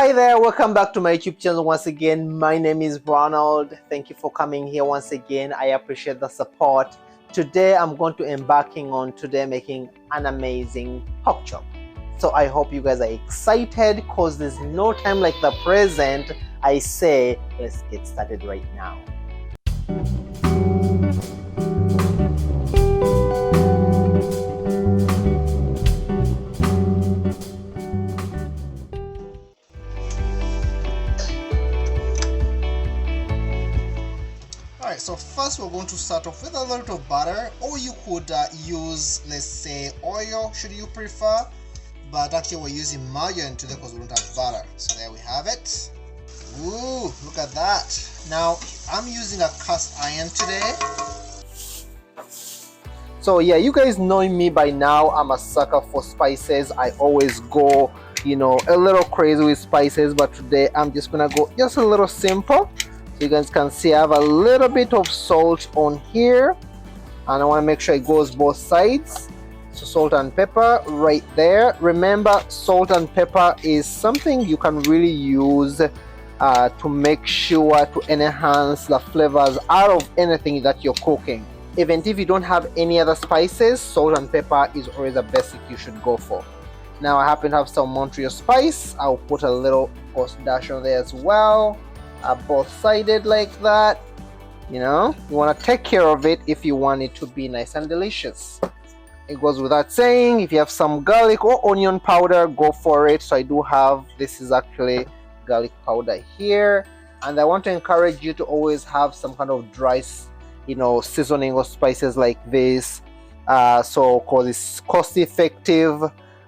Hi there, welcome back to my YouTube channel once again. My name is Ronald. Thank you for coming here once again. I appreciate the support. Today I'm going to embarking on making an amazing pork chop. So I hope you guys are excited because there's no time like the present. I say let's get started right now. So first we're going to start off with a little butter, or you could use, let's say, oil should you prefer, but actually we're using margarine today because we don't have butter. So there we have it. Ooh, look at that. Now I'm using a cast iron today. So yeah, you guys know me by now. I'm a sucker for spices. I always go, a little crazy with spices, but today I'm just gonna go just a little simple. You guys can see I have a little bit of salt on here, and I want to make sure it goes both sides. So salt and pepper right there. Remember, salt and pepper is something you can really use to make sure to enhance the flavors out of anything that you're cooking. Even if you don't have any other spices, salt and pepper is always the basic you should go for. Now I happen to have some Montreal spice. I'll put a little Cornstarch on there as well. Both sided like that. You want to take care of it if you want it to be nice and delicious. It goes without saying, if you have some garlic or onion powder, go for it. So I do have, this is actually garlic powder here, and I want to encourage you to always have some kind of dry seasoning or spices like this, so because it's cost effective,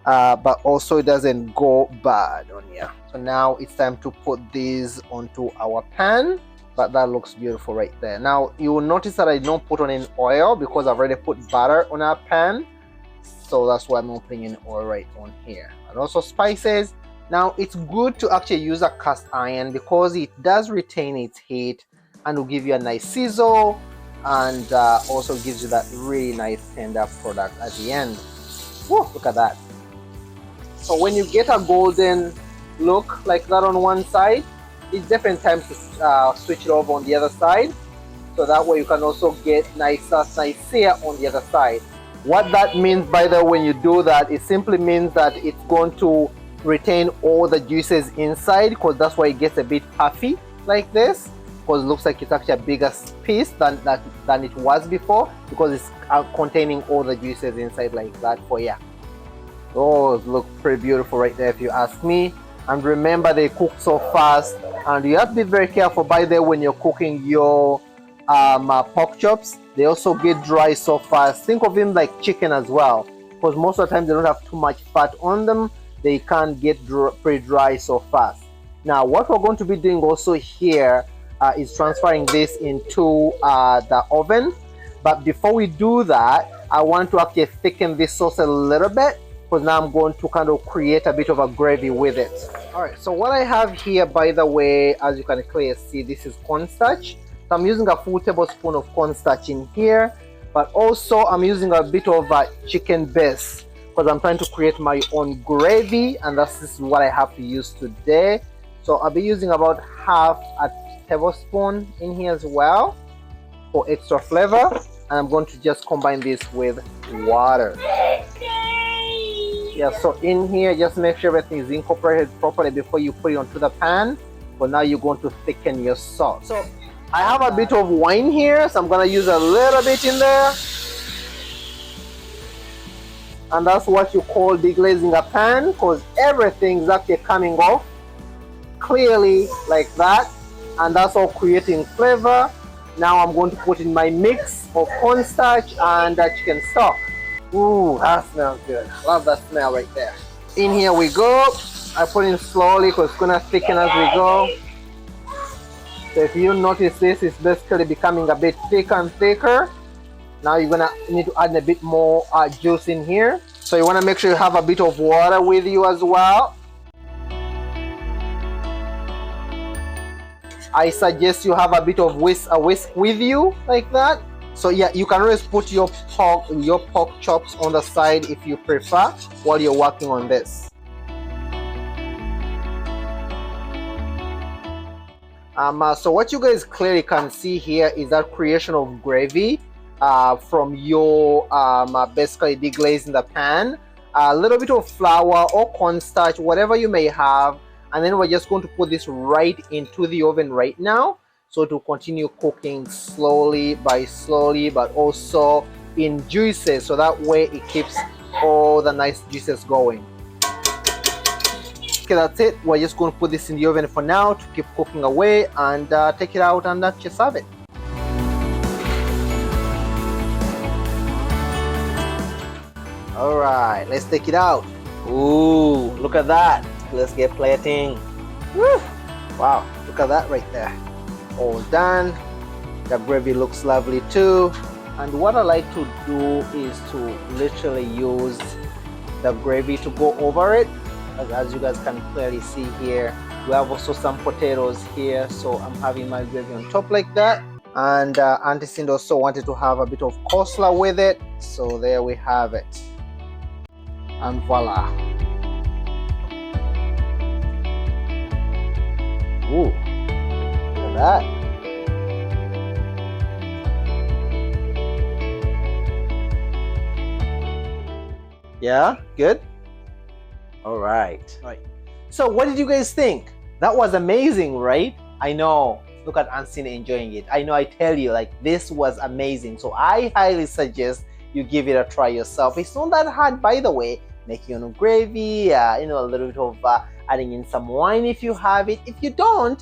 but also it doesn't go bad on you. So now it's time to put these onto our pan, but that looks beautiful right there. Now you will notice that I don't put on any oil because I've already put butter on our pan, so that's why I'm not putting in oil right on here. And also spices. Now it's good to actually use a cast iron because it does retain its heat and will give you a nice sizzle, and also gives you that really nice tender product at the end. Whoa, look at that. So when you get a golden look like that on one side, it's definitely time to switch it over on the other side, so that way you can also get nicer on the other side. What that means, by the way, when you do that, it simply means that it's going to retain all the juices inside, because that's why it gets a bit puffy like this, because it looks like it's actually a bigger piece than it was before, because it's containing all the juices inside like that for you. Those look pretty beautiful right there if you ask me. And remember, they cook so fast, and you have to be very careful by the way when you're cooking your pork chops. They also get dry so fast. Think of them like chicken as well, because most of the time they don't have too much fat on them. They can't get pretty dry so fast. Now what we're going to be doing also here is transferring this into the oven. But before we do that, I want to actually thicken this sauce a little bit, because now I'm going to kind of create a bit of a gravy with it. Alright, so what I have here, by the way, as you can clearly see, this is cornstarch. So I'm using a full tablespoon of cornstarch in here, but also I'm using a bit of chicken base, because I'm trying to create my own gravy, and this is what I have to use today. So I'll be using about half a tablespoon in here as well for extra flavor, and I'm going to just combine this with water. Yeah, so in here, just make sure everything is incorporated properly before you put it onto the pan. But now you're going to thicken your sauce. So I have a bit of wine here, so I'm going to use a little bit in there. And that's what you call deglazing a pan, because everything's actually coming off clearly like that. And that's all creating flavor. Now I'm going to put in my mix of cornstarch and chicken stock. Ooh, that smells good. Love that smell right there. In here we go. I put in slowly because it's gonna thicken as we go. So if you notice this, it's basically becoming a bit thicker and thicker. Now you're gonna need to add a bit more juice in here. So you wanna make sure you have a bit of water with you as well. I suggest you have a bit of whisk with you like that. So yeah, you can always put your pork chops on the side if you prefer while you're working on this. So what you guys clearly can see here is that creation of gravy from your basically deglazing the pan, a little bit of flour or cornstarch, whatever you may have, and then we're just going to put this right into the oven right now. So to continue cooking slowly by slowly, but also in juices, so that way it keeps all the nice juices going. Okay, that's it. We're just going to put this in the oven for now to keep cooking away, and take it out and just serve it. All right, let's take it out. Ooh, look at that. Let's get plating. Woo! Wow, look at that right there. All done. The gravy looks lovely too. And what I like to do is to literally use the gravy to go over it. As you guys can clearly see here, we have also some potatoes here, so I'm having my gravy on top like that. And Auntie Cindy also wanted to have a bit of coleslaw with it, so there we have it. And voila. Ooh, look at that. Yeah, good. All right. So what did you guys think? That was amazing, right? I know. Look at Auntie enjoying it. I know, I tell you, like, this was amazing. So I highly suggest you give it a try yourself. It's not that hard, by the way. Making your own gravy, a little bit of adding in some wine if you have it. If you don't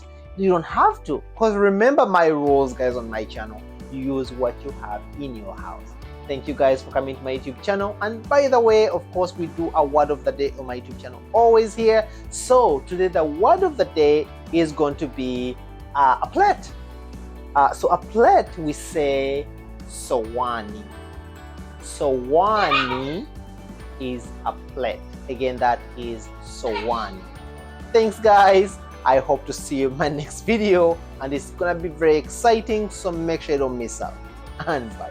have to. Because remember my rules, guys, on my channel. You use what you have in your house. Thank you guys for coming to my YouTube channel. And by the way, of course, we do a word of the day on my YouTube channel, always here. So today the word of the day is going to be a plate. So a plate, we say sowani. Sowani is a plate. Again, that is sowani. Thanks, guys. I hope to see you in my next video, and it's gonna be very exciting, so make sure you don't miss out. And bye.